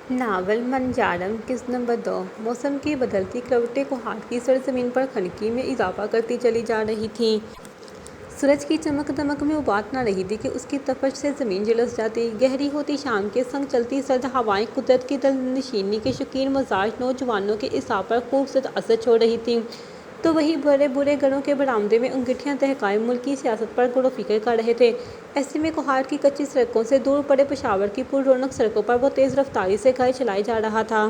Novel منجارم قسط number 2 موسم کی بدلتی کروٹیں کوہاٹ کی سرزمین پر خنکی میں اضافہ کرتی چلی جا رہی تھیں۔ سورج کی چمک دمک میں وہ بات نہ رہی تھی کہ اس کی تپش سے زمین جھلس جاتی۔ گہری ہوتی شام کے سنگ چلتی سرد ہوائیں قدرت کی دل نشینی کے شوقین مزاج نوجوانوں کے اعصاب پر خوبصورت اثر چھوڑ رہی تھیں، تو وہی بڑے بڑے گھروں کے برآمدے میں انگیٹھیاں دہکائے ملکی سیاست پر غور و فکر کر رہے تھے۔ ایسے میں کوہاٹ کی کچی سڑکوں سے دور پڑے پشاور کی پر رونق سڑکوں پر وہ تیز رفتاری سے گاڑی چلائے جا رہا تھا۔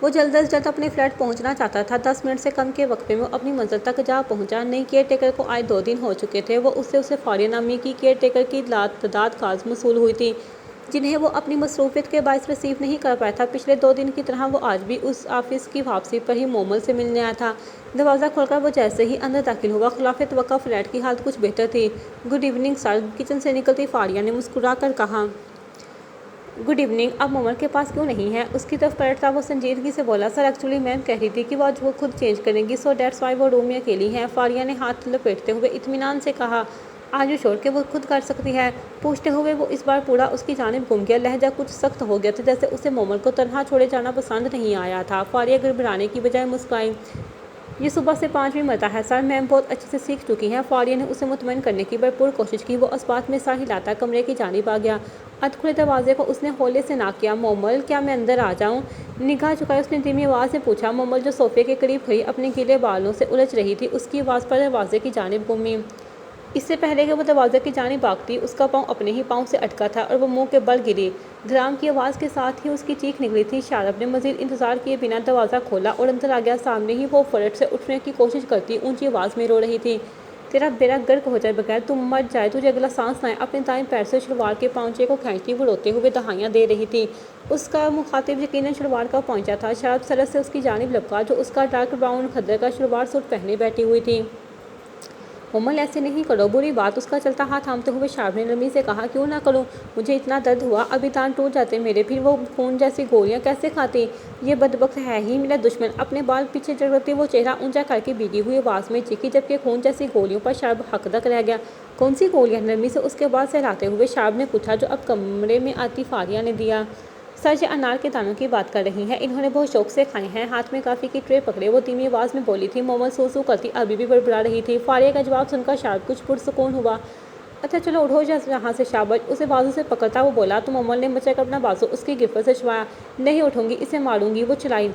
وہ جلد از جلد اپنے فلیٹ پہنچنا چاہتا تھا۔ 10 منٹ سے کم کے وقفے میں وہ اپنی منزل تک جا پہنچا۔ نئی کیئر ٹیکر کو آئے 2 دن ہو چکے تھے۔ وہ اسے فاریہ نامی کی کیئر ٹیکر کی تعداد کاز موصول ہوئی تھی، جنہیں وہ اپنی مصروفیت کے باعث ریسیو نہیں کر پایا تھا۔ پچھلے 2 دن کی طرح وہ آج بھی اس آفس کی واپسی پر ہی مومل سے ملنے آیا تھا۔ دروازہ کھول کر وہ جیسے ہی اندر داخل ہوا، خلاف توقع فلیٹ کی حالت کچھ بہتر تھی۔ گڈ ایوننگ سر، کچن سے نکلتی فاریہ نے مسکرا کر کہا۔ گڈ ایوننگ، اب مومل کے پاس کیوں نہیں ہے؟ اس کی طرف پلٹتا وہ سنجیدگی سے بولا، سر ایکچولی میم کہہ رہی تھی کہ وہ آج وہ خود چینج کریں گی، سو دیٹس وائی وہ روم میں اکیلی ہیں۔ فاریہ نے ہاتھ لپیٹتے ہوئے اطمینان سے کہا، آر یو شیور کہ وہ خود کر سکتی ہے؟ پوچھتے ہوئے وہ اس بار پورا اس کی جانب گھوم گیا۔ لہجہ کچھ سخت ہو گیا تھا، جیسے اسے مومل کو تنہا چھوڑے جانا پسند نہیں آیا تھا۔ فاریہ گڑبڑانے کی بجائے مسکرائی، یہ صبح سے 5ویں مرتبہ ہے سر، میم بہت اچھے سے سیکھ چکی ہیں۔ فاریہ نے اسے مطمئن کرنے کی بھرپور کوشش کی۔ وہ اس بات میں سر ہلاتا کمرے کی جانب آ گیا۔ ادھ کھلے دروازے کو اس نے ہولے سے ناک کیا۔ مومل، کیا میں اندر آ جاؤں؟ نگاہ جھکائے اس نے دھیمی آواز میں پوچھا۔ مومل جو صوفے کے قریب کھڑی اپنے گیلے بالوں سے الجھ رہی تھی، اس کی آواز پر دروازے کی جانب گھومی۔ اس سے پہلے کہ وہ دروازے کی جانب بھاگتی، اس کا پاؤں اپنے ہی پاؤں سے اٹکا تھا اور وہ منہ کے بل گری۔ دھڑام کی آواز کے ساتھ ہی اس کی چیخ نکلی تھی۔ شارپ نے مزید انتظار کیے بنا دروازہ کھولا اور اندر آ گیا۔ سامنے ہی وہ فلیٹ سے اٹھنے کی کوشش کرتی اونچی آواز میں رو رہی تھی، تیرا بیڑا غرق ہو جائے، بغیر تم مر جائے تجھے اگلا سانس نہ آئے۔ اپنے دائیں پیر سے شلوار کے پائنچے کو کھینچتی وہ روتے ہوئے دہائیاں دے رہی تھی۔ اس کا مخاطب یقیناً شلوار کا پائنچا تھا۔ شارپ سرت سے اس کی جانب لپکا، جو اس کا ڈارک براؤن کھدر کا شلوار سوٹ پہنے بیٹھی ہوئی تھی۔ مومل ایسے نہیں کرو، بری بات۔ اس کا چلتا ہاتھ تھامتے ہوئے شارپ نے نرمی سے کہا، کیوں نہ کروں؟ مجھے اتنا درد ہوا، ابھی دانت ٹوٹ جاتے میرے، پھر وہ خون جیسی گولیاں کیسے کھاتی؟ یہ بدبخت ہے ہی میرا دشمن۔ اپنے بال پیچھے جکڑتی وہ چہرہ اونچا کر کے بھیگی ہوئی آواز میں چیخی، جبکہ خون جیسی گولیوں پر شارپ حقدق رہ گیا۔ کون سی گولیاں؟ نرمی سے اس کے بال سہلاتے ہوئے شارپ نے پوچھا، جو اب کمرے میں آتی فاریہ نے دیا۔ سر، یہ انار کے دانوں کی بات کر رہی ہیں، انہوں نے بہت شوق سے کھائے ہیں۔ ہاتھ میں کافی کی ٹرے پکڑے وہ دھیمی آواز میں بولی تھی۔ مومل سو سو کرتی ابھی بھی بڑبڑا رہی تھی۔ فاریہ کا جواب سن کر شارپ کچھ پرسکون ہوا۔ اچھا چلو اٹھو یہاں سے، شاباش۔ اسے بازو سے پکڑتا وہ بولا، تو مومل نے مچل کر اپنا بازو اس کی گرفت سے چھڑوایا۔ نہیں اٹھوں گی، اسے ماروں گی، وہ چلائی۔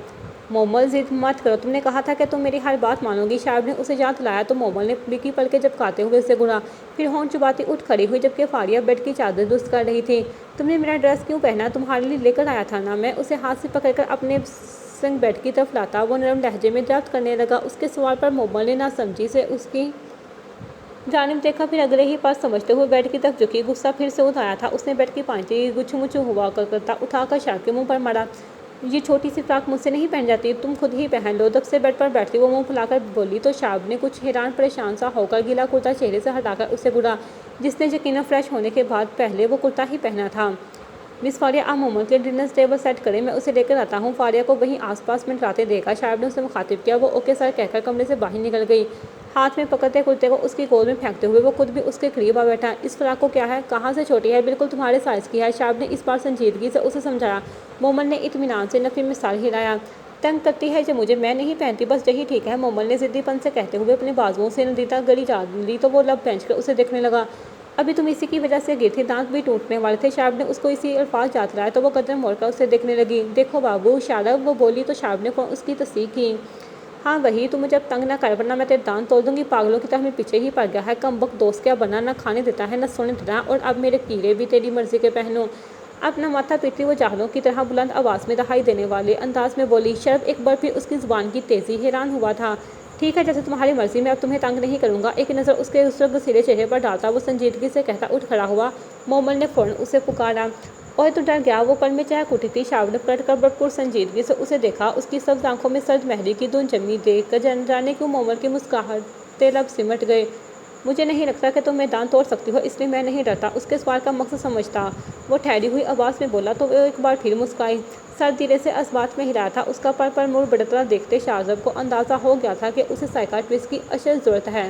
مومل، ضد مت کرو، تم نے کہا تھا کہ تم میری ہر بات مانو گی۔ شارپ نے اسے یاد دلایا تو مومل نے بڑکی پلکیں جھپکاتے ہوئے اسے گھورا، پھر ہونٹ چباتی اٹھ کھڑی ہوئی، جبکہ فاریہ بیڈ کی چادر درست کر رہی تھی۔ تم نے میرا ڈریس کیوں پہنا؟ تمہارے لیے لے کر آیا تھا نا میں۔ اسے ہاتھ سے پکڑ کر اپنے سنگ بیڈ کی طرف لاتا وہ نرم لہجے میں دریافت کرنے لگا۔ اس کے سوال پر مومل نے ناسمجھی سے اس کی جانب دیکھا، پھر اگلے ہی پل سمجھتے ہوئے بیڈ کی طرف جھکی۔ غصہ پھر سے اتر آیا تھا۔ اس نے بیڈ کی پائنچی گچھو مچھو ہوا کرتا اٹھا کر شارپ کے منہ پر مارا۔ یہ چھوٹی سی فراک مجھ سے نہیں پہن جاتی، تم خود ہی پہن لو۔ دب سے بیڈ پر بیٹھتی وہ منہ پھلا کر بولی تو شارپ نے کچھ حیران پریشان سا ہو کر گیلا کرتا چہرے سے ہٹا کر اسے گھورا، جس نے یقیناً فریش ہونے کے بعد پہلے وہ کرتا ہی پہنا تھا۔ مس فاریہ، آپ مومل کے لیے ڈنر ٹیبل سیٹ کریں، میں اسے لے کر آتا ہوں۔ فاریہ کو وہیں آس پاس منڈراتے دیکھا شارپ نے اسے مخاطب کیا۔ وہ اوکے سر کہہ کر کمرے سے باہر نکل گئی، ہاتھ میں پکڑتے کرتے کو اس کی گود میں پھینکتے ہوئے وہ خود بھی اس کے قریب آ بیٹھا۔ اس فراق کو کیا ہے؟ کہاں سے چھوٹی ہے؟ بالکل تمہارے سائز کی ہے، شارپ نے اس بار سنجیدگی سے اسے سمجھایا۔ مومل نے اطمینان سے نفی میں سر ہلایا۔ تنگ کرتی ہے یہ مجھے، میں نہیں پہنتی، بس یہی ٹھیک ہے، مومل نے ضدی پن سے کہتے ہوئے اپنے بازوؤں سے ندیتا گلی جا لی تو وہ لب بھینچ کر اسے دیکھنے لگا۔ ابھی تم اسی کی وجہ سے گر تھی، دانت بھی ٹوٹنے والے تھے۔ شارپ نے اس کو اسی الفاظ یاد دلائے تو وہ قدم موڑ کر اسے دیکھنے لگی۔ دیکھو بابو شارپ، وہ بولی تو شارپ نے فوراً اس کی تصدیق کی۔ ہاں وہی، تو مجھے اب تنگ نہ کر ورنہ میں تیرے دانت توڑ دوں گی۔ پاگلوں کی طرح میں پیچھے ہی پڑ گیا ہے، کم بخت دوست کیا بنا، نہ کھانے دیتا ہے نہ سونے دیتا ہے، اور اب میرے کیڑے بھی تیری مرضی کے پہنوں۔ اپنا ماتھا پیٹتی وہ جاہلوں کی طرح بلند آواز میں دہائی دینے والے انداز میں بولی۔ شارپ ایک بار پھر اس کی زبان کی تیزی حیران ہوا تھا۔ ٹھیک ہے، جیسے تمہاری مرضی، میں اب تمہیں تنگ نہیں کروں گا۔ ایک نظر اس کے رسیلے چہرے پر ڈالتا وہ سنجیدگی سے کہتا اٹھ کھڑا ہوا۔ مومل نے فوراً اسے پکارا۔ اوئے تو ڈر گیا، وہ پل میں چہک اٹھی تھی۔ شارپ نے پلٹ کر بھرپور سنجیدگی سے اسے دیکھا۔ اس کی سبز آنکھوں میں سرد مہری کی دھند جمی دیکھ کر جانے کیوں مومل کی مسکراہٹے لب سمٹ گئے۔ مجھے نہیں لگتا کہ تم میدان توڑ سکتی ہو، اس لیے میں نہیں ڈرتا، اس کے سوال کا مقصد سمجھتا وہ ٹھہری ہوئی آواز میں بولا تو وہ ایک بار پھر مسکرائی۔ سر دھیرے سے اس بات میں ہلایا تھا۔ اس کا پل پل مڑ بڑھتا دیکھتے شارپ کو اندازہ ہو گیا تھا کہ اسے سائیکاٹرسٹ کی اشد ضرورت ہے۔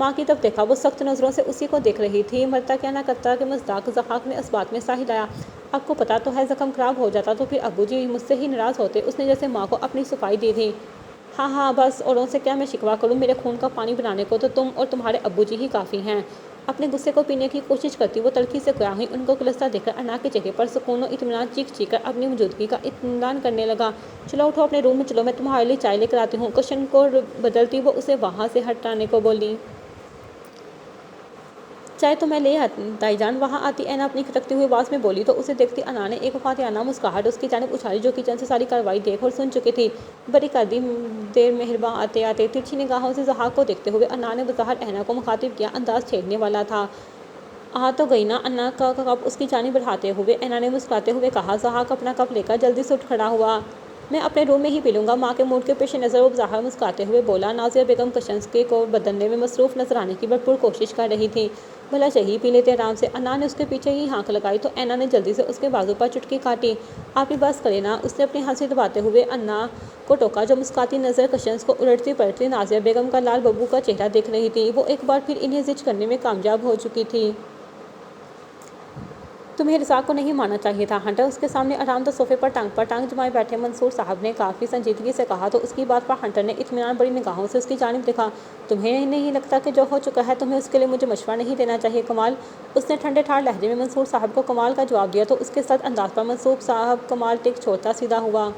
ماں کی طرف دیکھا، وہ سخت نظروں سے اسی کو دیکھ رہی تھی۔ مرتا کیا نہ کرتا کہ مصداق، ضحاک نے اس بات میں سا ہلایا۔ آپ کو پتا تو ہے زخم خراب ہو جاتا تو پھر ابو جی مجھ سے ہی ناراض ہوتے۔ اس نے جیسے ماں کو اپنی صفائی دی تھی۔ ہاں ہاں بس، اوروں سے کیا میں شکوہ کروں، میرے خون کا پانی بنانے کو تو تم اور تمہارے ابو جی ہی کافی ہیں۔ اپنے غصے کو پینے کی کوشش کرتی وہ تلخی سے گیا ہوئی ان کو کلستا دیکھ کر انا کے چہرے پر سکون و اطمینان چیخ چیخ کر اپنی موجودگی کا اعلان کرنے لگا۔ چلو اٹھو، اپنے روم میں چلو، میں تمہارے لیے چائے لے کر آتی ہوں۔ کشن کو بدلتی وہ اسے وہاں سے ہٹانے کو بولی۔ چائے تو میں لے تائی جان۔ وہاں آتی اینا اپنی کھٹکتی ہوئی آواز میں بولی تو اسے دیکھتی انا نے ایک فاتحانہ مسکراہٹ اس کی جانب اچھالی، جو کچن سے ساری کارروائی دیکھ اور سن چکی تھی۔ بری کر دی دیر مہرباں آتے آتے۔ ترچھی نگاہوں سے ضحاک کو دیکھتے ہوئے انا نے بظاہر اینا کو مخاطب کیا، انداز چھیڑنے والا تھا۔ آ تو گئی نا؟ انا کا کپ اس کی جانب بڑھاتے ہوئے اینا نے مسکراتے ہوئے کہا۔ ضحاک اپنا کپ لے کر جلدی سے اٹھ کھڑا ہوا۔ میں اپنے روم میں ہی پی لوں گا۔ ماں کے موڈ کے پیش نظر وہ بظاہر مسکراتے ہوئے بولا۔ نازیہ بیگم کشن کو بدلنے میں مصروف نظر آنے کی بھرپور کوشش کر رہی تھیں۔ بھلا یہی پی لیتے آرام سے۔ انا نے اس کے پیچھے ہی ہانک لگائی تو اینا نے جلدی سے اس کے بازو پر چٹکی کاٹی۔ آپ بھی بس کریں نا، اس نے اپنی ہنسی دباتے ہوئے انا کو ٹوکا، جو مسکراتی نظر کشن کو الٹتی پلٹتی نازیہ بیگم کا لال ببو کا چہرہ دیکھ رہی تھی۔ وہ ایک بار پھر انہیں زج کرنے میں کامیاب ہو چکی تھی۔ تمہیں رضا کو نہیں ماننا چاہیے تھا ہنٹر، اس کے سامنے آرام دہ صوفے پر ٹانگ جمائے بیٹھے منصور صاحب نے کافی سنجیدگی سے کہا تو اس کی بات پر ہنٹر نے اطمینان بھری نگاہوں سے اس کی جانب دیکھا۔ تمہیں نہیں لگتا کہ جو ہو چکا ہے تمہیں اس کے لیے مجھے مشورہ نہیں دینا چاہیے کمال؟ اس نے ٹھنڈے ٹھار لہجے میں منصور صاحب کو کمال کا جواب دیا تو اس کے سخت انداز پر منصور صاحب کمال ٹیک چھوڑتا سیدھا ہوا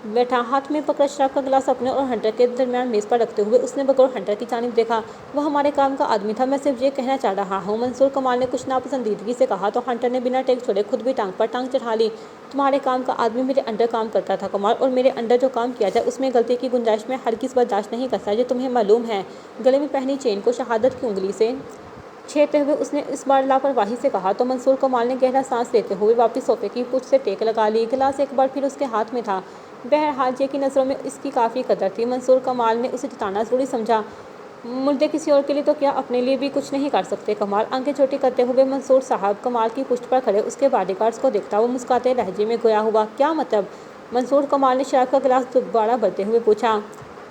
بیٹھا، ہاتھ میں پکڑا شراب کا گلاس اپنے اور ہنٹر کے درمیان میز پر رکھتے ہوئے اس نے بغور ہنٹر کی جانب دیکھا۔ وہ ہمارے کام کا آدمی تھا، میں صرف یہ کہنا چاہ رہا ہوں، منصور کمال نے کچھ ناپسندیدگی سے کہا تو ہنٹر نے بنا ٹیک چھوڑے خود بھی ٹانگ پر ٹانگ چڑھا لی۔ تمہارے کام کا آدمی میرے انڈر کام کرتا تھا کمال، اور میرے انڈر جو کام کیا جائے اس میں غلطی کی گنجائش میں ہرگز برداشت نہیں کرتا، یہ تمہیں معلوم ہے۔ گلے میں پہنی چین کو شہادت کی انگلی سے چھیڑتے ہوئے اس نے اس بار لاپرواہی سے کہا تو منصور کمال نے گہرا سانس لیتے ہوئے واپس صوفے کی پشت سے ٹیک لگا لی۔ گلاس ایک بار پھر اس کے ہاتھ میں تھا۔ بہرحال جے کی نظروں میں اس کی کافی قدر تھی۔ منصور کمال نے اسے جتانا ضروری سمجھا۔ مردے کسی اور کے لیے تو کیا اپنے لیے بھی کچھ نہیں کر سکتے کمال؟ آنکھیں چھوٹی کرتے ہوئے منصور صاحب کمال کی پشت پر کھڑے اس کے باڈی گارڈز کو دیکھتا وہ مسکراتے لہجے میں گویا ہوا۔ کیا مطلب؟ منصور کمال نے شراب کا گلاس دوبارہ بھرتے ہوئے پوچھا۔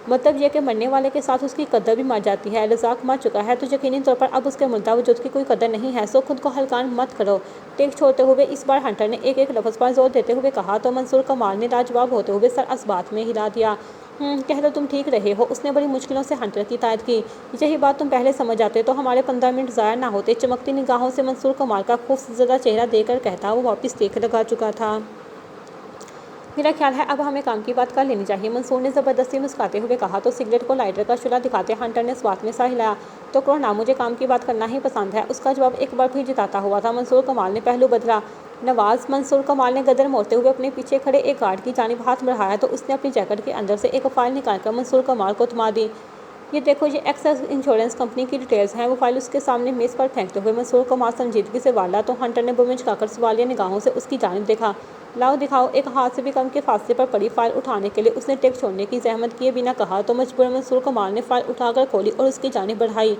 مطلب یہ کہ مرنے والے کے ساتھ اس کی قدر بھی مر جاتی ہے۔ رزاق مر چکا ہے تو یقینی طور پر اب اس کے مردہ وجود کی کوئی قدر نہیں ہے، سو خود کو ہلکان مت کرو۔ ٹیک چھوڑتے ہوئے اس بار ہنٹر نے ایک ایک لفظ پر زور دیتے ہوئے کہا تو منصور کمال نے لاجواب ہوتے ہوئے سر اس بات میں ہلا دیا۔ کہہ تو تم ٹھیک رہے ہو، اس نے بڑی مشکلوں سے ہنٹر کی تائید کی۔ یہی بات تم پہلے سمجھ جاتے تو ہمارے 15 منٹ ضائع نہ ہوتے۔ چمکتی نگاہوں سے منصور کمال کا خوف زدہ چہرہ دیکھ کر کہتا وہ واپس ٹیک لگا چکا تھا۔ میرا خیال ہے اب ہمیں کام کی بات کر لینی چاہیے، منصور نے زبردستی مسکراتے ہوئے کہا تو سگریٹ کو لائٹر کا شعلہ دکھاتے ہنٹر نے اس بات میں سا ہلایا۔ تو کرو نا، مجھے کام کی بات کرنا ہی پسند ہے، اس کا جواب ایک بار پھر جتاتا ہوا تھا منصور کمال نے پہلو بدلا۔ نواز، منصور کمال نے گردن موڑتے ہوئے اپنے پیچھے کھڑے ایک گارڈ کی جانب ہاتھ بڑھایا تو اس نے اپنی جیکٹ کے اندر سے ایک فائل نکال کر منصور کمال کو تھما دی۔ یہ دیکھو، یہ ایکسس انشورنس کمپنی کی ڈیٹیلز ہیں۔ وہ فائل اس کے سامنے میز پر پھینکتے ہوئے منصور کمال سنجیدگی سے والا تو ہنٹر نے بم چکا کر سوالیہ نگاہوں سے اس کی جانب دیکھا۔ لاؤ دکھاؤ۔ ایک ہاتھ سے بھی کم کے فاصلے پر پڑی فائل اٹھانے کے لیے اس نے ٹیک چھوڑنے کی زحمت کیے بنا کہا تو مجبوراً منصور کمال نے فائل اٹھا کر کھولی اور اس کی جانب بڑھائی۔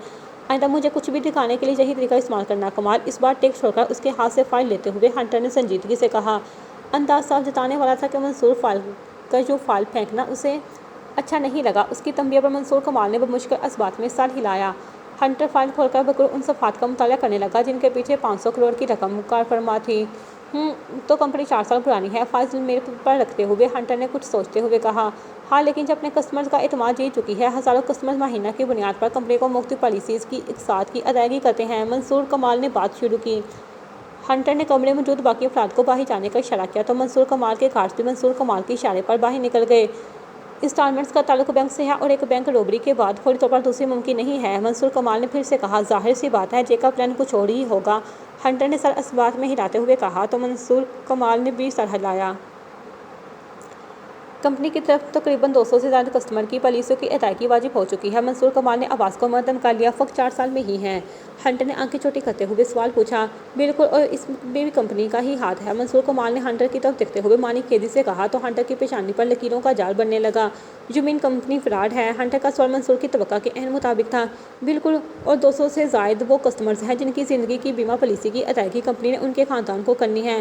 آئندہ مجھے کچھ بھی دکھانے کے لیے یہی طریقہ استعمال کرنا کمال، اس بار ٹیک چھوڑ کر اس کے ہاتھ سے فائل لیتے ہوئے ہنٹر نے سنجیدگی سے کہا۔ انداز صاف جتانے والا تھا کہ منصور کا جو فائل پھینکنا اسے اچھا نہیں لگا۔ اس کی تنبیہ پر منصور کمال نے بمشکل اس بات میں سر ہلایا۔ ہنٹر فائل کھول کر بغور ان صفحات کا مطالعہ کرنے لگا جن کے پیچھے 500 کروڑ کی رقم کار فرما تھی۔ تو کمپنی 4 سال پرانی ہے، فائل میز پر رکھتے ہوئے ہنٹر نے کچھ سوچتے ہوئے کہا۔ ہاں، لیکن جب اپنے کسٹمرز کا اعتماد جیت چکی ہے، ہزاروں کسٹمرز ماہانہ کی بنیاد پر کمپنی کو مختلف پالیسیز کی اقساط کی ادائیگی کرتے ہیں، منصور کمال نے بات شروع کی۔ ہنٹر نے کمرے میں موجود باقی افراد کو باہر جانے کا اشارہ کیا تو منصور کمال کے گارڈز بھی منصور کمال کے اشارے پر باہر نکل گئے۔ انسٹالمنٹس کا تعلق بینک سے ہے اور ایک بینک روبری کے بعد فوری طور پر دوسری ممکن نہیں ہے، منصور کمال نے پھر سے کہا۔ ظاہر سی بات ہے جے کا پلان کچھ اور ہی ہوگا، ہنٹر نے سر اس بات میں ہلاتے ہوئے کہا تو منصور کمال نے بھی سر ہلایا۔ کمپنی کی طرف تقریباً 200 سے زیادہ کسٹمر کی پالیسیوں کی ادائیگی واجب ہو چکی ہے، منصور کمال نے آواز کو مدھم کر لیا۔ فقط 4 سال میں ہی ہیں؟ ہنٹر نے آنکھیں چھوٹی کرتے ہوئے سوال پوچھا۔ بالکل، اور اس میں بھی کمپنی کا ہی ہاتھ ہے، منصور کمال نے ہنٹر کی طرف دیکھتے ہوئے معنی خیزی سے کہا تو ہنٹر کی پیشانی پر لکیروں کا جال بننے لگا۔ یو مین کمپنی فراڈ ہے؟ ہنٹر کا سوال منصور کی توقع کے عین مطابق تھا۔ بالکل، اور 200 سے زائد وہ کسٹمرز ہیں جن کی زندگی کی بیمہ پالیسی کی ادائیگی کمپنی نے ان کے خاندان کو کرنی ہے۔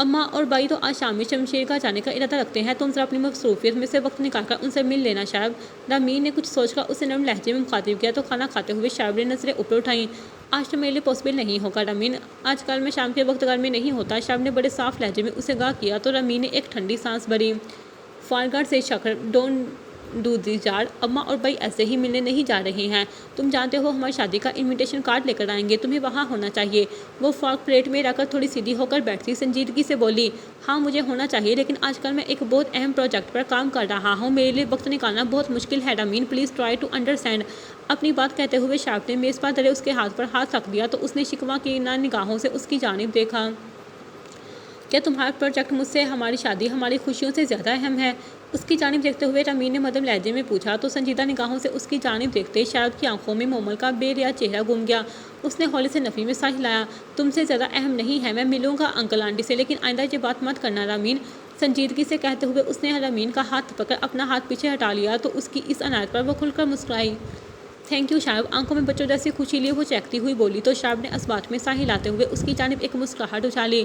اماں اور بھائی تو آج شام میں شمشیر کا جانے کا ارادہ رکھتے ہیں، تم ذرا اپنی مصروفیت میں سے وقت نکال کر ان سے مل لینا شعیب۔ رامین نے کچھ سوچ کر اسے نرم لہجے میں مخاطب کیا تو کھانا کھاتے ہوئے شعیب نے نظریں اوپر اٹھائیں۔ آج تو میرے لیے پاسبل نہیں ہوگا رامین، آج کل میں شام کے وقت گھر میں نہیں ہوتا، شعیب نے بڑے صاف لہجے میں اسے آگاہ کیا تو رامین نے ایک ٹھنڈی سانس بھری۔ فارغٹ سے شکر ڈونٹ ڈو دیس یار، اماں اور بھائی ایسے ہی ملنے نہیں جا رہے ہیں، تم جانتے ہو ہماری شادی کا انویٹیشن کارڈ لے کر آئیں گے، تمہیں وہاں ہونا چاہیے۔ وہ فارک پلیٹ میں رکھ کر تھوڑی سیدھی ہو کر بیٹھی سنجیدگی سے بولی، ہاں مجھے ہونا چاہیے، لیکن آج کل میں ایک بہت اہم پروجیکٹ پر کام کر رہا ہوں، میرے لیے وقت نکالنا بہت مشکل ہے Ramin, please try to understand. اپنی بات کہتے ہوئے شعیب نے میز پر دھرے اس کے ہاتھ پر ہاتھ رکھ دیا تو اس نے شکوہ کی نگاہوں سے اس کی جانب دیکھا۔ کیا تمہارا پروجیکٹ مجھ سے ہماری شادی ہماری خوشیوں سے زیادہ اہم ہے؟ اس کی جانب دیکھتے ہوئے رامین نے مدھم لہجے میں پوچھا تو سنجیدہ نگاہوں سے اس کی جانب دیکھتے شعیب کی آنکھوں میں مومل کا بے ریا چہرہ گم گیا۔ اس نے ہولے سے نفی میں سا ہلایا، تم سے زیادہ اہم نہیں ہے، میں ملوں گا انکل آنٹی سے، لیکن آئندہ یہ بات مت کرنا رامین۔ سنجیدگی سے کہتے ہوئے اس نے رامین کا ہاتھ پکڑ اپنا ہاتھ پیچھے ہٹا لیا تو اس کی اس عنایت پر وہ کھل کر مسکرائی۔ تھینک یو شعیب، آنکھوں میں بچوں جیسی خوشی لیے وہ چہکتی ہوئی بولی تو شعیب نے اسبات میں سا ہلاتے ہوئے اس کی جانب ایک مسکراہٹ اچھالی۔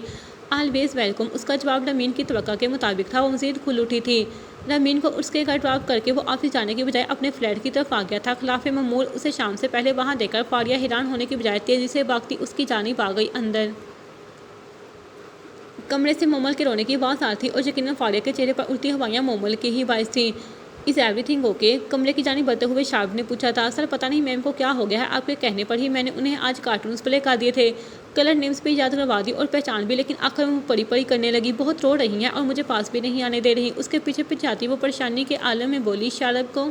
آلویز ویلکم، اس کا جواب رامین کی توقع کے مطابق تھا، وہ مزید کھل اٹھی تھی۔ رامین کو اس کے گھر ڈراپ کر کے وہ آفس جانے کے بجائے اپنے فلیٹ کی طرف آ گیا تھا۔ خلاف معمول اسے شام سے پہلے وہاں دیکھ کر فاریہ حیران ہونے کے بجائے تیزی سے بھاگتی اس کی جانب آ گئی۔ اندر کمرے سے مومل کے رونے کی آواز آ رہی تھی اور یقیناً فاریہ کے چہرے پر اڑتی ہوائیاں مومل کی ہی باعث تھیں۔ Is every thing okay? کمرے کی جانب بڑھتے ہوئے شعیب نے پوچھا تھا۔ سر پتہ نہیں میم کو کیا ہو گیا ہے، آپ کے کہنے پر ہی میں نے انہیں آج کارٹونز پلے کر دیے تھے، کلر نیمز بھی یاد کروا دی اور پہچان بھی، لیکن آخر وہ پڑی پڑی کرنے لگی، بہت رو رہی ہیں اور مجھے پاس بھی نہیں آنے دے رہی۔ اس کے پیچھے پیچھے آتی وہ پریشانی کے عالم میں بولی۔ شعیب کو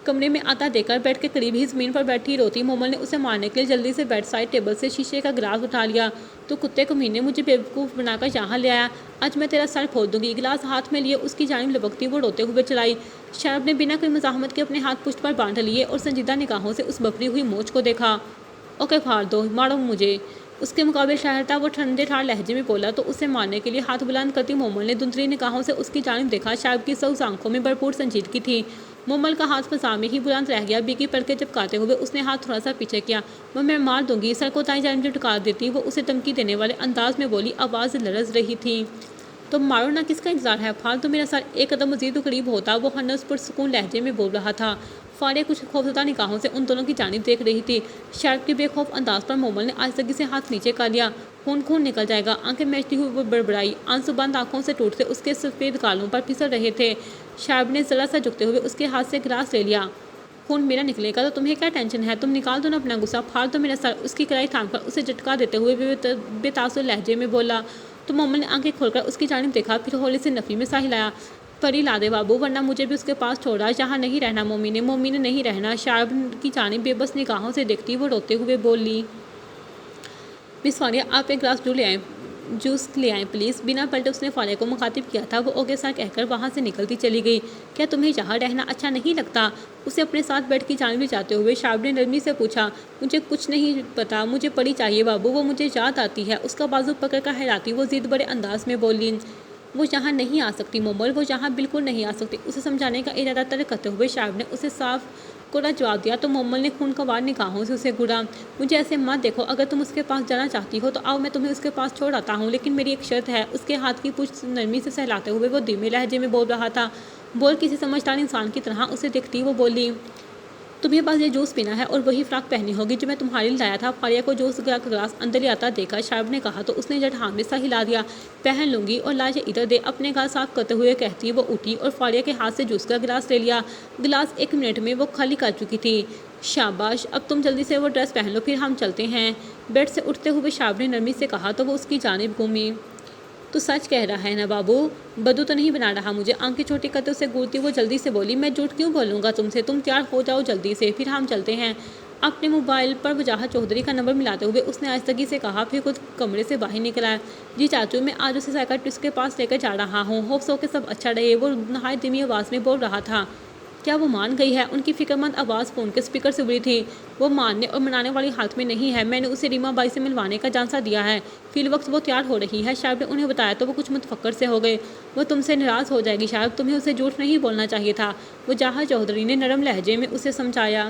کمرے میں آتا دیکھ کر بیڈ کے قریب ہی زمین پر بیٹھی روتی مومل نے اسے مارنے کے لیے جلدی سے بیڈ سائڈ ٹیبل سے شیشے کا گلاس اٹھا لیا۔ تو کتے کمینے، مجھے بیوقوف بنا کر یہاں لے آیا، آج میں تیرا سر پھوڑ دوں گی۔ گلاس ہاتھ میں لیے اس کی جانب لپکتی وہ روتے ہوئے چلائی۔ شعیب نے بنا کوئی مزاحمت کے اپنے ہاتھ پشت پر باندھ لیے اور سنجیدہ نگاہوں سے اس بفری ہوئی مونچھ کو دیکھا۔ اوکے پھاڑ دو، مارو مجھے۔ اس کے مقابل ٹھہرتا وہ ٹھنڈے ٹھار لہجے میں بولا تو اسے مارنے کے لیے ہاتھ بلند کرتی مومل نے دھندلی نگاہوں سے اس کی جانب دیکھا۔ شعیب کی سبز آنکھوں میں بھرپور سنجیدگی تھی۔ مومل کا ہاتھ فضا میں ہی بلند رہ گیا، بیکی پلکیں جھپکاتے ہوئے اس نے ہاتھ تھوڑا سا پیچھے کیا۔ وہ میں مار دوں گی، سر کو دائیں جانب جھٹکا دیتی وہ اسے دھمکی دینے والے انداز میں بولی، آواز لرز رہی تھی۔ تو مارو نا، کس کا انتظار ہے، پھاڑ دو میرا سر۔ ایک قدم مزید قریب ہوتا وہ ہنوز پرسکون لہجے میں بول رہا تھا۔ فاریہ کچھ خوفزدہ نگاہوں سے ان دونوں کی جانب دیکھ رہی تھی۔ شعیب کے بے خوف انداز پر مومل نے آہستگی سے ہاتھ نیچے کر لیا۔ خون نکل جائے گا، آنکھیں میچتی ہوئی وہ بڑبڑائی، آنسو بند آنکھوں سے ٹوٹتے اس کے سفید گالوں پر پھسل رہے تھے۔ شعیب نے ذرا سا جھکتے ہوئے اس کے ہاتھ سے گلاس لے لیا۔ خون میرا نکلے گا تو تمہیں کیا ٹینشن ہے، تم نکال دو نا اپنا غصہ، پھاڑ دو میرا سر۔ اس کی کلائی تھام کر اسے جھٹکا دیتے ہوئے بے تاثر لہجے میں بولا تو مومل نے آنکھیں کھول کر اس کی جانب دیکھا، پھر ہولے سے نفی میں سا ہلایا۔ پری لا دے بابو، ورنہ مجھے بھی اس کے پاس چھوڑا، یہاں نہیں رہنا مومن نے نہیں رہنا۔ شعیب کی جانب بے بس نگاہوں سے دیکھتی وہ روتے ہوئے بولی، مس فاریہ آپ ایک گلاس جوس لے آئیں پلیز۔ بنا پلٹے اس نے فاریہ کو مخاطب کیا تھا، وہ اوکے سر کہہ کر وہاں سے نکلتی چلی گئی۔ کیا تمہیں یہاں رہنا اچھا نہیں لگتا؟ اسے اپنے ساتھ بیڈ کی جانب لے جاتے ہوئے شعیب نے نرمی سے پوچھا۔ مجھے کچھ نہیں پتا، مجھے پری چاہیے بابو، وہ مجھے یاد آتی ہے۔ اس کا بازو پکڑ کر ہلاتی وہ ضد بڑے انداز میں بولی، وہ یہاں نہیں آ سکتی مومل، وہ یہاں بالکل نہیں آ سکتی۔ اسے سمجھانے کا ارادہ ترک کرتے ہوئے شعیب نے اسے صاف کوڑا جواب دیا تو مومل نے خونخوار نگاہوں سے اسے گھورا۔ مجھے ایسے مت دیکھو، اگر تم اس کے پاس جانا چاہتی ہو تو آؤ، میں تمہیں اس کے پاس چھوڑ آتا ہوں، لیکن میری ایک شرط ہے۔ اس کے ہاتھ کی پشت نرمی سے سہلاتے ہوئے وہ دھیمے لہجے میں بول رہا تھا، بول کسی سمجھدار انسان کی طرح اسے دیکھتی وہ بولی، تمہیں بس یہ جوس پینا ہے اور وہی فراق پہنی ہوگی جو میں تمہارے لیے لایا تھا۔ فاریہ کو جوس کا گلاس اندر لے آتا دیکھا شعیب نے کہا تو اس نے جٹ ہاتھ میں سا ہلا دیا، پہن لوں گی اور لا یہ ادھر دے۔ اپنے گال صاف کرتے ہوئے کہتی وہ اٹھی اور فاریہ کے ہاتھ سے جوس کا گلاس لے لیا۔ گلاس 1 منٹ میں وہ خالی کر چکی تھی۔ شاباش، اب تم جلدی سے وہ ڈریس پہن لو، پھر ہم چلتے ہیں۔ بیڈ سے اٹھتے ہوئے شعیب نے نرمی سے کہا تو وہ اس کی جانب گھومی۔ تو سچ کہہ رہا ہے نا بابو، بدو تو نہیں بنا رہا مجھے؟ آنکھیں چھوٹی کرتے اسے گھورتی وہ جلدی سے بولی، میں جھوٹ کیوں بولوں گا تم سے، تم تیار ہو جاؤ جلدی سے، پھر ہم چلتے ہیں۔ اپنے موبائل پر وجاہت چودھری کا نمبر ملاتے ہوئے اس نے آہستگی سے کہا، پھر خود کمرے سے باہر نکل آیا۔ جی چاچو، میں آج اسے سائیکٹرسٹ کے پاس لے کر جا رہا ہوں، ہوپ سو کہ سب اچھا رہے، وہ نہایت دھیمی آواز میں بول رہا تھا۔ کیا وہ مان گئی ہے؟ ان کی فکر مند آواز فون کے اسپیکر سے اڑی تھی۔ وہ ماننے اور منانے والی حالت میں نہیں ہے، میں نے اسے ریما بائی سے ملوانے کا جانسا دیا ہے، فی الوقت وہ تیار ہو رہی ہے۔ شعیب نے انہیں بتایا تو وہ کچھ متفکر سے ہو گئے۔ وہ تم سے ناراض ہو جائے گی شعیب، تمہیں اسے جھوٹ نہیں بولنا چاہیے تھا، وجاہت چودھری نے نرم لہجے میں اسے سمجھایا۔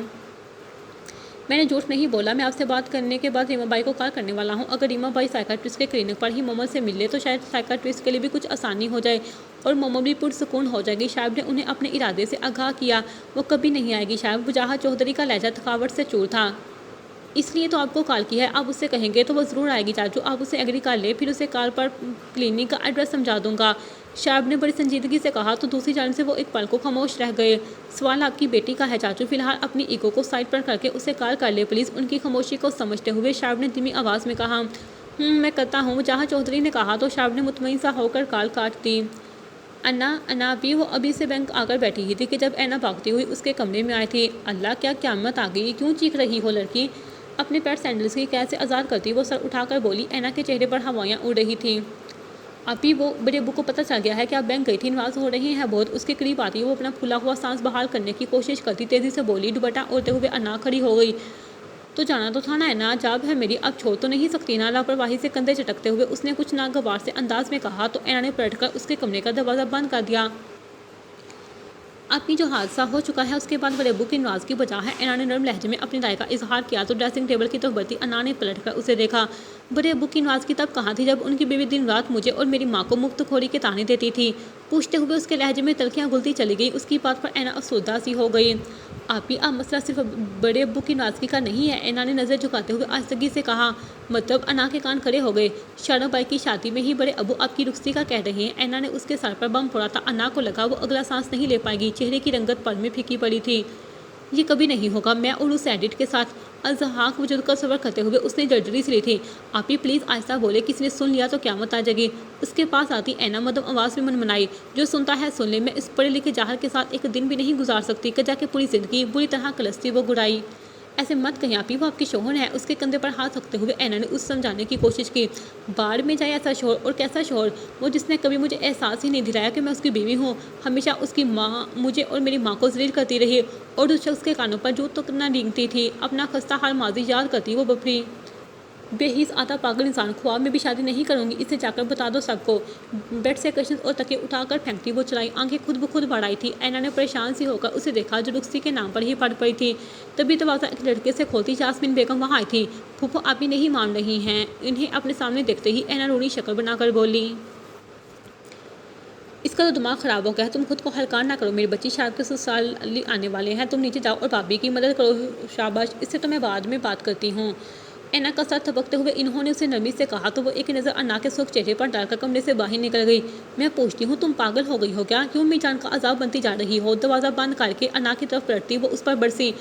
میں نے جھوٹ نہیں بولا، میں آپ سے بات کرنے کے بعد ریما بائی کو کال کرنے والا ہوں۔ اگر ریما بائی سائیکٹرسٹ کے کلینک پر ہی محمد سے مل لے تو شاید سائیکٹرسٹ کے لیے بھی کچھ آسانی ہو جائے اور محمد بھی پرسکون ہو جائے گی۔ شعیب نے انہیں اپنے ارادے سے آگاہ کیا۔ وہ کبھی نہیں آئے گی شعیب۔ وجاہت چودھری کا لہجہ تھکاوٹ سے چور تھا۔ اس لیے تو آپ کو کال کی ہے، آپ اس سے کہیں گے تو وہ ضرور آئے گی چاچو، آپ اسے ایگری کر لیں، پھر اسے کال پر کلینک کا ایڈریس سمجھا دوں گا۔ شعیب نے بڑی سنجیدگی سے کہا تو دوسری جانب سے وہ ایک پل کو خاموش رہ گئے۔ سوال آپ کی بیٹی کا ہے چاچو، فی الحال اپنی ایگو کو سائڈ پر کر کے اسے کال کر لے پلیز۔ ان کی خاموشی کو سمجھتے ہوئے شعیب نے دھیمی آواز میں کہا، میں کرتا ہوں۔ وجاہت چودھری نے کہا تو شعیب نے مطمئن سا ہو کر کال کاٹ دی۔ انا بھی وہ ابھی سے بینک آ کر بیٹھی ہی تھی کہ جب اینا بھاگتی ہوئی اس کے کمرے میں آئی تھی۔ اللہ کیا قیامت آ گئی، کیوں چیخ رہی ہو لڑکی؟ اپنے پیٹ سینڈلز کی قید سے آزاد کرتی وہ سر اٹھا کر بولی۔ اینا کے چہرے پر ہوائیاں اڑ رہی تھیں۔ ابھی وہ بڑے ابو کو پتہ چل گیا ہے کہ آپ بینک گئی تھی، ناراض ہو رہی ہیں بہت۔ اس کے قریب آتی وہ اپنا پھولا ہوا سانس بحال کرنے کی کوشش کرتی تیزی سے بولی۔ دوپٹہ اوڑھتے ہوئے انا کھڑی ہو گئی۔ تو جانا تو تھا نا اینا، جاب ہے میری، اب چھوڑ تو نہیں سکتی نا؟ لاپرواہی سے کندھے چٹکتے ہوئے اس نے کچھ ناگوار سے انداز میں کہا تو اینا نے پلٹ کر اس کے کمرے کا دروازہ بند کر دیا۔ آپ کی جو حادثہ ہو چکا ہے اس کے بعد بڑے ابو کی ناراض کی بجا ہے، اینا نے نرم لہجے میں اپنی رائے کا اظہار کیا تو ڈریسنگ ٹیبل کی طرف بڑھتی انا نے پلٹ کر اسے دیکھا۔ بڑے ابو کی ناراضگی تب کہاں تھی جب ان کی بیوی دن رات مجھے اور میری ماں کو مفت کھوری کے طعنے دیتی تھی۔ پوچھتے ہوئے اس کے لہجے میں تلخیاں گھلتی چلی گئی۔ اس کی بات پر اینا افسردہ سی ہو گئی۔ آپ مسئلہ صرف بڑے ابو کی ناراضگی کا نہیں ہے، اینا نے نظر جھکاتے ہوئے آہستگی سے کہا۔ مطلب؟ انا کے کان کھڑے ہو گئے۔ شارو بائی کی شادی میں ہی بڑے ابو آپ کی رخصتی کا کہہ رہے ہیں؟ اینا نے اس کے سر پر بم پھوڑا تھا۔ انا کو لگا وہ اگلا سانس نہیں لے پائے گی، چہرے کی رنگت پل میں پھیکی پڑی تھی۔ یہ کبھی نہیں ہوگا، میں اور اس ایڈٹ کے ساتھ۔ الضحاک وجود کا صبر کرتے ہوئے اس نے جرجری سی لی تھی۔ آپ پلیز آہستہ بولے، کسی نے سن لیا تو قیامت آ جائے گی۔ اس کے پاس آتی اینا مدھم آواز میں منمنائی، جو سنتا ہے سن لے، میں اس پڑھے لکھے جاہل کے ساتھ ایک دن بھی نہیں گزار سکتی۔ کجا کے پوری زندگی بری طرح کلستی وہ گڑائی۔ ایسے مت کہیں آپی، وہ آپ کی شوہر ہے۔ اس کے کندھے پر ہاتھ رکھتے ہوئے اینا نے اس سمجھانے کی کوشش کی۔ باڑ میں جائے ایسا شوہر، اور کیسا شوہر؟ وہ جس نے کبھی مجھے احساس ہی نہیں دلایا کہ میں اس کی بیوی ہوں۔ ہمیشہ اس کی ماں مجھے اور میری ماں کو ذلیل کرتی رہی اور اس شخص کے کانوں پر جوت تک نہ رینگتی تھی۔ اپنا خستہ حال ماضی یاد کرتی وہ بپری۔ بے حیث آدھا پاگل انسان، خواب میں بھی شادی نہیں کروں گی، اسے جا کر بتا دو سب کو۔ بیڈ سے کشنز اور تکے اٹھا کر پھینکتی وہ چلائی۔ آنکھیں خود بخود بڑھ آئی تھی۔ اینا نے پریشان سی ہو کر اسے دیکھا جو رخصتی کے نام پر ہی پڑ پڑی تھی۔ تبھی دروازہ ایک لڑکے سے کھولتی جاسمین بیگم وہاں آئی تھی۔ پھوپھو آپی نہیں مان رہی ہیں؟ انہیں اپنے سامنے دیکھتے ہی اینا روڑی شکل بنا کر بولی۔ اس کا تو دماغ خراب ہو گیا ہے، تم خود کو ہلکا نہ کرو میری بچی، شاید کے سسرال آنے والے ہیں، تم نیچے جاؤ اور بھابھی کی مدد کرو۔ شاباش، اس سے تو میں بعد میں بات کرتی ہوں۔ اینا کا سر تھپکتے ہوئے انہوں نے اسے نرمی سے کہا تو وہ ایک نظر انا کے سرخ چہرے پر ڈال کر کمرے سے باہر نکل گئی۔ میں پوچھتی ہوں تم پاگل ہو گئی ہو کیا؟ کیوں امی جان کا عذاب بنتی جا رہی ہو؟ دروازہ بند کر کے انا کی طرف پلٹتی وہ اس پر برسی۔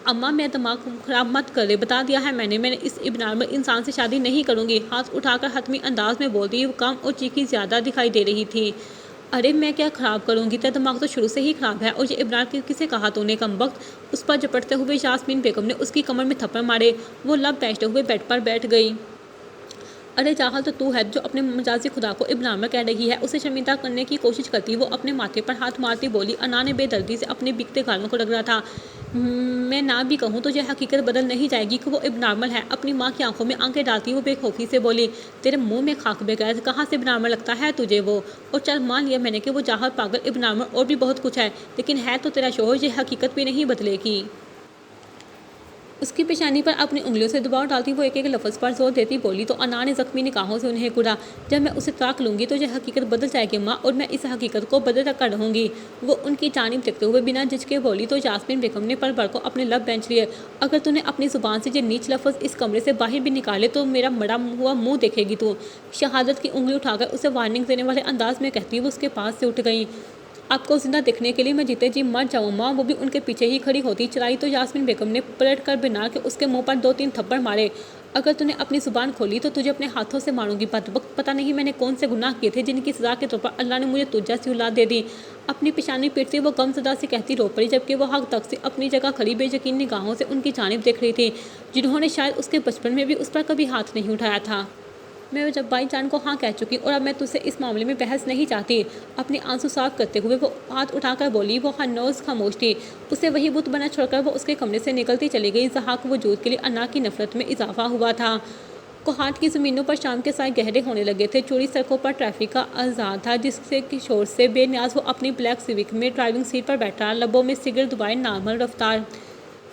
اماں میں دماغ خراب مت کرے، بتا دیا ہے میں نے اس ابنارمل انسان سے شادی نہیں کروں گی۔ ہاتھ اٹھا کر حتمی انداز میں بولتی وہ کم اور چیخی زیادہ دکھائی دے رہی تھی۔ ارے میں کیا خراب کروں گی، تیرا دماغ تو شروع سے ہی خراب ہے، اور یہ ابنار کسے کہا تو نے کمبخت؟ اس پر جپٹتے ہوئے یاسمین بیگم نے اس کی کمر میں تھپڑ مارے۔ وہ لب بیچتے ہوئے بیڈ پر بیٹھ گئی۔ ارے جاہل تو ہے جو اپنے مجازی خدا کو ابنارمل کہہ رہی ہے۔ اسے شرمندہ کرنے کی کوشش کرتی وہ اپنے ماتھے پر ہاتھ مارتی بولی۔ انا نے بے دردی سے اپنے بکتے گالوں کو رگڑا تھا۔ میں نہ بھی کہوں تو یہ حقیقت بدل نہیں جائے گی کہ وہ ابنارمل ہے۔ اپنی ماں کی آنکھوں میں آنکھیں ڈالتی وہ بے خوفی سے بولی۔ تیرے منہ میں خاک بغیر کہاں سے ابنارمل لگتا ہے تجھے وہ؟ اور چل مان لیا میں نے کہ وہ جاہل، پاگل، ابنارمل اور بھی بہت کچھ ہے، لیکن ہے تو تیرا شوہر، یہ حقیقت بھی نہیں بدلے گی۔ اس کی پیشانی پر اپنی انگلیوں سے دباؤ ڈالتی وہ ایک ایک لفظ پر زور دیتی بولی تو انا نے زخمی نگاہوں سے انہیں گھورا۔ جب میں اسے طلاق لوں گی تو یہ حقیقت بدل جائے گی ماں، اور میں اس حقیقت کو بدل کر رہوں گی۔ وہ ان کی جانب دیکھتے ہوئے بنا جھجکے بولی تو یاسمین بیگم نے پل بھر کو اپنے لب بینچ لیے۔ اگر تو نے اپنی زبان سے یہ نیچ لفظ اس کمرے سے باہر بھی نکالے تو میرا مڑا ہوا منہ دیکھے گی تو۔ شہادت کی انگلی اٹھا کر اسے وارننگ دینے والے انداز میں کہتی وہ اس کے پاس سے اٹھ گئی۔ آپ کو زندہ دیکھنے کے لیے میں جیتے جی مر جاؤں ماں۔ وہ بھی ان کے پیچھے ہی کھڑی ہوتی چلائی تو یاسمین بیگم نے پلٹ کر بنا کے اس کے منہ پر 2-3 تھپڑ مارے۔ اگر تو نے اپنی زبان کھولی تو تجھے اپنے ہاتھوں سے ماروں گی بدبخت۔ پتہ نہیں میں نے کون سے گناہ کیے تھے جن کی سزا کے طور پر اللہ نے مجھے تجھ جیسی اولاد دے دی۔ اپنی پیشانی پیٹتی وہ غم زدہ سے کہتی رو پڑی، جبکہ وہ حق تک سے اپنی جگہ کھڑی بے یقین نگاہوں سے ان کی جانب دیکھ رہی تھی، جنہوں نے شاید اس کے بچپن میں بھی اس پر کبھی ہاتھ نہیں اٹھایا تھا۔ میں جب بائی جان کو ہاں کہہ چکی اور اب میں تجھ سے اس معاملے میں بحث نہیں چاہتی۔ اپنے آنسو صاف کرتے ہوئے وہ ہاتھ اٹھا کر بولی۔ وہ ہنوز خاموش تھی۔ اسے وہی بت بنا چھوڑ کر وہ اس کے کمرے سے نکلتی چلی گئی۔ ضحاک وجود کے لیے انا کی نفرت میں اضافہ ہوا تھا۔ کوہاٹ کی زمینوں پر شام کے سائے گہرے ہونے لگے تھے۔ چوڑی سڑکوں پر ٹریفک کا اذان تھا جس کے شور سے بے نیاز وہ اپنی بلیک سیوک میں ڈرائیونگ سیٹ پر بیٹھا، لبوں میں سگریٹ دبائے نارمل رفتار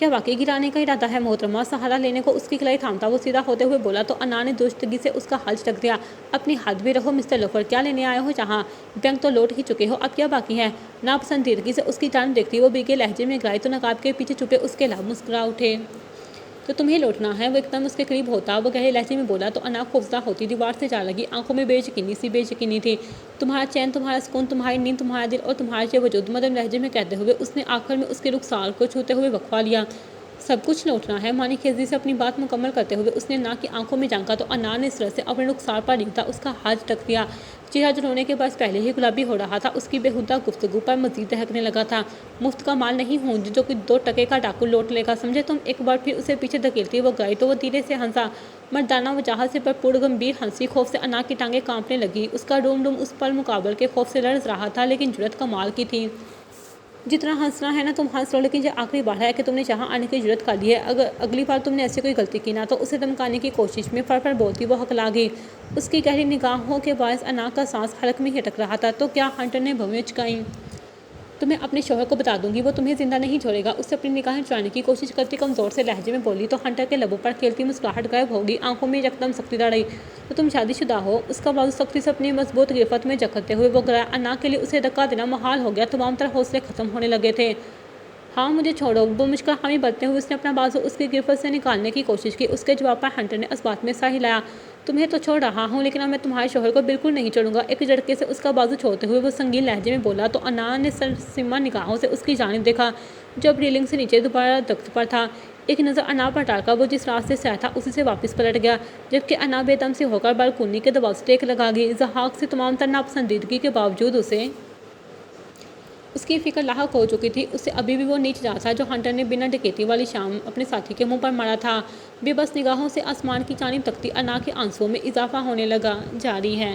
کیا واقعی گرانے کا ارادہ ہے محترمہ؟ سہارا لینے کو اس کی کلائی تھامتا وہ سیدھا ہوتے ہوئے بولا تو انا نے درستگی سے اس کا حال چک دیا۔ اپنی حد میں رہو مسٹر لوفر، کیا لینے آئے ہو جہاں؟ بینک تو لوٹ ہی چکے ہو، اب کیا باقی ہے؟ ناپسندیدگی سے اس کی جانب دیکھتی وہ بیگے لہجے میں گرائی تو نقاب کے پیچھے چھپے اس کے لب مسکرا اٹھے۔ تو تمہیں لوٹنا ہے؟ وہ ایک دم اس کے قریب ہوتا وہ گہرے لہجے میں بولا تو انا خوفزدہ ہوتی دیوار سے جا لگی، آنکھوں میں بے یقینی تھی۔ تمہارا چین، تمہارا سکون، تمہاری نیند، تمہارا دل اور تمہارا یہ وجود، مدم لہجے میں کہتے ہوئے اس نے آخر میں اس کے رخسار کو چھوتے ہوئے وقفہ لیا۔ سب کچھ لوٹنا ہے؟ مانی خیزی سے اپنی بات مکمل کرتے ہوئے اس نے نا کی آنکھوں میں جھانکا تو انا نے اس طرح سے اپنے رخسار پر ریگھتا اس کا ہاتھ ٹک دیا۔ چہرہ جو رونے کے باعث پہلے ہی گلابی ہو رہا تھا اس کی بےہودہ گفتگو پر مزید دہکنے لگا تھا۔ مفت کا مال نہیں ہوں جو کہ 2 ٹکے کا ڈاکو لوٹ لے گا، سمجھے تم؟ ایک بار پھر اسے پیچھے دھکیلتی وہ گئی تو وہ دھیرے سے ہنسا، مردانہ وجاہت سے بھرپور گمبھیر ہنسی۔ خوف سے انا کی ٹانگیں کانپنے لگی، اس کا روم اس پل مقابل کے خوف سے لرز رہا تھا، لیکن جرأت کمال کی تھی۔ جتنا ہنسنا ہے نا تم ہنس لو، لیکن یہ آخری بار ہے کہ تم نے یہاں آنے کی جرأت کر لی ہے۔ اگر اگلی بار تم نے ایسی کوئی غلطی کی نا تو اسے دمکانے کی کوشش میں فر بولتی وہ ہکلا گئی۔ اس کی گہری نگاہوں کے باعث انا کا سانس حلق میں ہی اٹک رہا تھا۔ تو کیا؟ ہنٹر نے بھویں چکائیں۔ تو میں اپنے شوہر کو بتا دوں گی، وہ تمہیں زندہ نہیں چھوڑے گا۔ اس سے اپنی نگاہیں چرانے کی کوشش کرتی کمزور سے لہجے میں بولی تو ہنٹر کے لبوں پر کھیلتی مسکراہٹ غائب ہو گئی، آنکھوں میں یکدم سختی رہی۔ تو تم شادی شدہ ہو؟ اس کا بازو سختی سے اپنی مضبوط گرفت میں جکڑتے ہوئے وہ گرایا۔ انا کے لیے اسے دھکا دینا محال ہو گیا، تمام تر حوصلے ختم ہونے لگے تھے۔ ہاں مجھے چھوڑو، بمشکل حامی برتتے ہوئے اس نے اپنا بازو اس کی گرفت سے نکالنے کی کوشش کی۔ اس کے جواب پر ہنٹر نے اس بات میں سر ہلایا۔ تمہیں تو چھوڑ رہا ہوں، لیکن اب میں تمہارے شوہر کو بالکل نہیں چھوڑوں گا۔ ایک جھٹکے سے اس کا بازو چھوڑتے ہوئے وہ سنگین لہجے میں بولا تو انا نے سرسما نگاہوں سے اس کی جانب دیکھا جو اب ریلنگ سے نیچے دوبارہ درخت پر تھا۔ ایک نظر انا پر ڈال کر وہ جس راستے سے آیا تھا اسی سے واپس پلٹ گیا، جبکہ انا بے دم سے ہو کر بالکونی کے دباؤ سے ٹیک لگا گئی۔ ضحاک سے تمام تر ناپسندیدگی کے باوجود اسے اس کی فکر لاحق ہو چکی تھی۔ اسے ابھی بھی وہ نیچ جا تھا جو ہنٹر نے بنا ڈکیتی والی شام اپنے ساتھی کے منہ پر مارا تھا۔ بے بس نگاہوں سے آسمان کی جانب تکتی انا کے آنسوؤں میں اضافہ ہونے لگا۔ جاری ہے۔